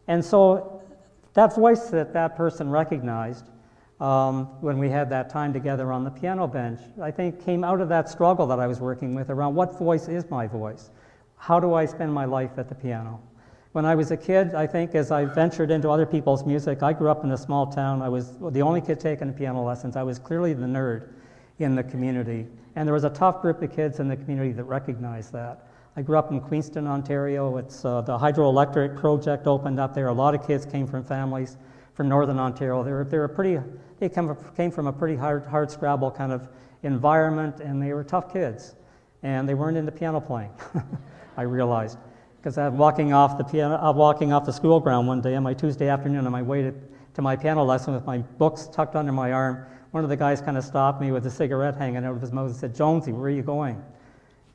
And so that voice that that person recognized when we had that time together on the piano bench, I think came out of that struggle that I was working with around what voice is my voice? How do I spend my life at the piano? When I was a kid, I think as I ventured into other people's music, I grew up in a small town. I was the only kid taking piano lessons. I was clearly the nerd in the community. And there was a tough group of kids in the community that recognized that. I grew up in Queenston, Ontario. It's the hydroelectric project opened up there. A lot of kids came from families from Northern Ontario. They came from a pretty hard scrabble kind of environment, and they were tough kids. And they weren't into piano playing, I realized. Because I'm walking off the school ground one day on my Tuesday afternoon on my way to my piano lesson with my books tucked under my arm. One of the guys kind of stopped me with a cigarette hanging out of his mouth and said, "Jonesy, where are you going?"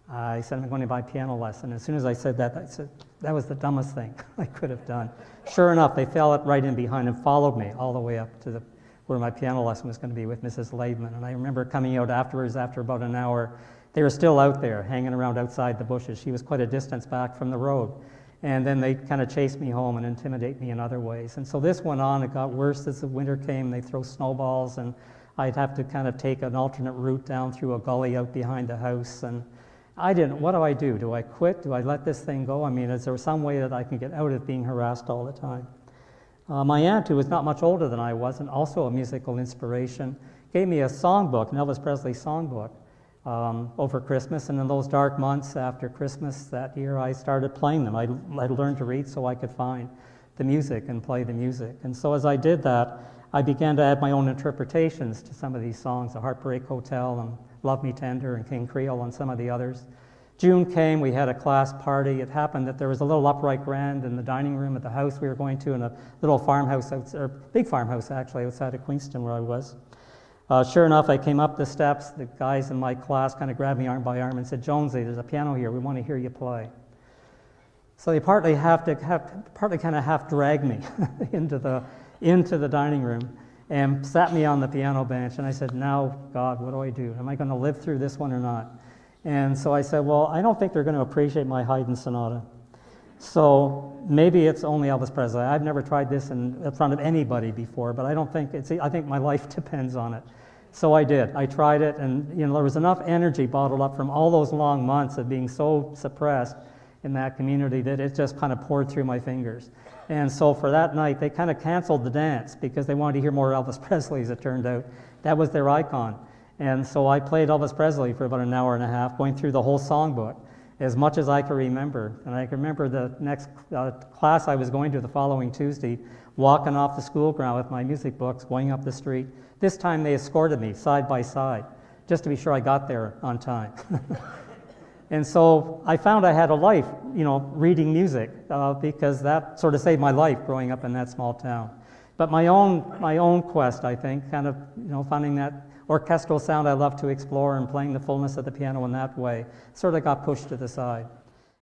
I said, "I'm going to my piano lesson." As soon as I said that, I said, that was the dumbest thing I could have done. Sure enough, they fell right in behind and followed me all the way up to where my piano lesson was going to be with Mrs. Laidman. And I remember coming out afterwards, after about an hour, they were still out there, hanging around outside the bushes. She was quite a distance back from the road. And then they kind of chased me home and intimidate me in other ways. And so this went on. It got worse as the winter came. They'd throw snowballs, and I'd have to kind of take an alternate route down through a gully out behind the house. And what do I do? Do I quit? Do I let this thing go? I mean, is there some way that I can get out of being harassed all the time? My aunt, who was not much older than I was, and also a musical inspiration, gave me a songbook, an Elvis Presley songbook, over Christmas. And in those dark months after Christmas that year, I started playing them. I learned to read so I could find the music and play the music. And so as I did that, I began to add my own interpretations to some of these songs, The Heartbreak Hotel and Love Me Tender and King Creole and some of the others. June came, we had a class party. It happened that there was a little upright grand in the dining room at the house we were going to, in a little farmhouse, or big farmhouse actually, outside of Queenston where I was. Sure enough, I came up the steps. The guys in my class kind of grabbed me arm by arm and said, "Jonesy, there's a piano here. We want to hear you play." So they partly kind of half dragged me into the dining room and sat me on the piano bench. And I said, "Now, God, what do I do? Am I going to live through this one or not?" And so I said, "Well, I don't think they're going to appreciate my Haydn sonata. So maybe it's only Elvis Presley. I've never tried this in front of anybody before, but I think my life depends on it." So I did. I tried it, and there was enough energy bottled up from all those long months of being so suppressed in that community that it just kind of poured through my fingers. And so for that night, they kind of canceled the dance because they wanted to hear more Elvis Presley, as it turned out. That was their icon. And so I played Elvis Presley for about an hour and a half, going through the whole songbook, as much as I could remember. And I can remember the next class I was going to the following Tuesday, walking off the school ground with my music books, going up the street. This time they escorted me side by side, just to be sure I got there on time. And so I found I had a life, reading music, because that sort of saved my life growing up in that small town. But my own quest, I think, kind of, finding that orchestral sound I love to explore and playing the fullness of the piano in that way, sort of got pushed to the side.